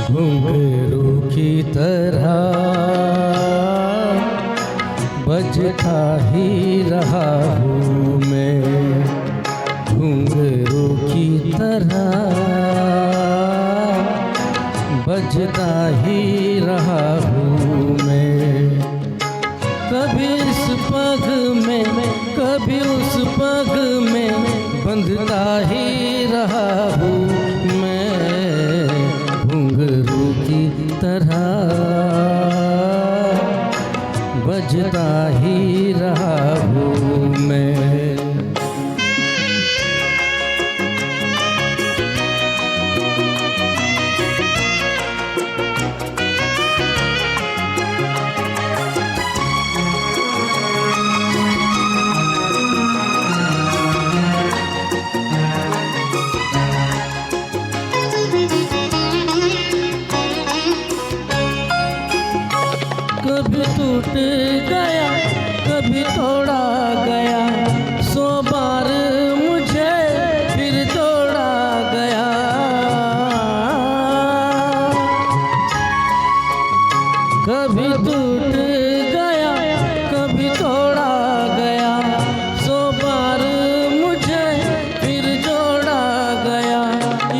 घुंघरू की तरह बजता ही रहा हूँ मैं, घुंघरू की तरह बजता ही रहा हूँ मैं। कभी इस पग में कभी उस पग में बंधता ही रहा हूँ मैं, घुंघरू की तरह बजता ही रहा हूँ मैं। कभी टूट गया कभी तोड़ा गया, 100 बार मुझे फिर तोड़ा गया। कभी टूट गया कभी तोड़ा गया, 100 बार मुझे फिर जोड़ा गया।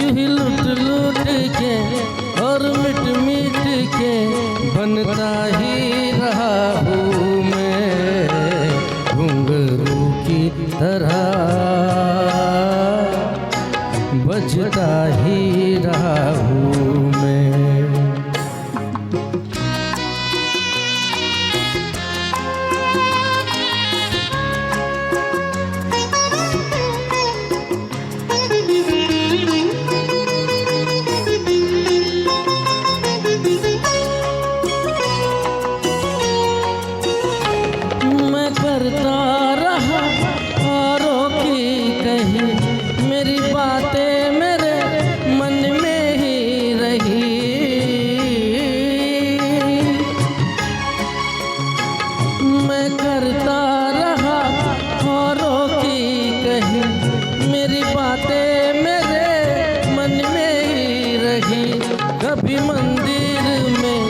यूं ही लुट लुट के और मिट मिट के बनता ही रहा हूँ मैं, घुंघरू की तरह बजता ही रहा हूँ मैं। करता रहा औरों की कही, मेरी बातें मेरे मन में ही रही। मैं करता रहा औरों की कही, मेरी बातें मेरे मन में ही रही। कभी मंदिर में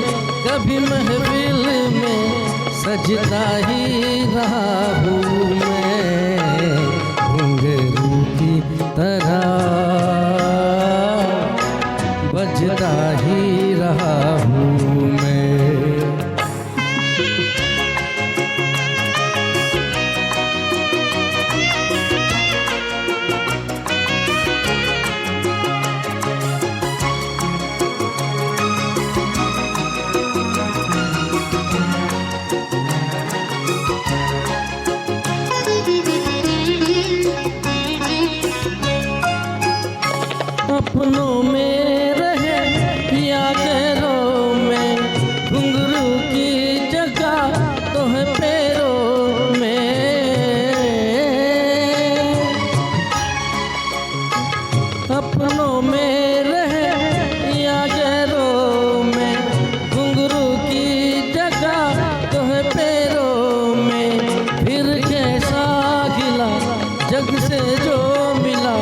कभी महफिल में सजता ही रहा हूँ मैं, घुंघरू की तरह बजता ही रहा हूँ मैं। अपनों में रहे या गैरों में, घुंघरू की जगह तो है पैरों में। अपनों में रहे या गैरों में, घुंघरू की जगह तो है पैरों में। फिर कैसा गिला जग से जो मिला,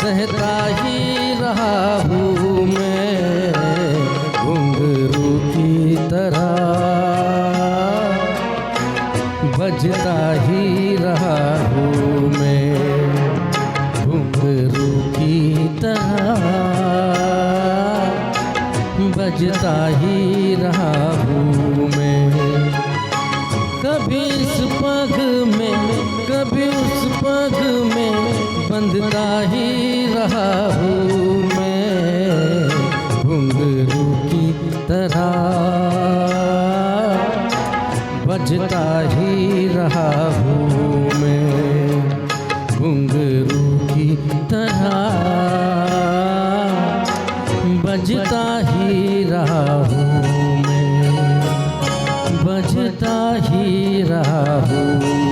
सहता ही रहा हूँ मैं, घुंघरू की तरह बजता ही रहा हूँ मैं, घुंघरू की तरह बजता ही रहा हूँ मैं। कभी इस पग में कभी उस पग में बंधता ही रहा हूँ मैं, घुंघरू की तरह बजता ही रहा हूँ मैं, घुंघरू की तरह बजता ही रहा हूँ मैं, बजता ही रहा हूँ।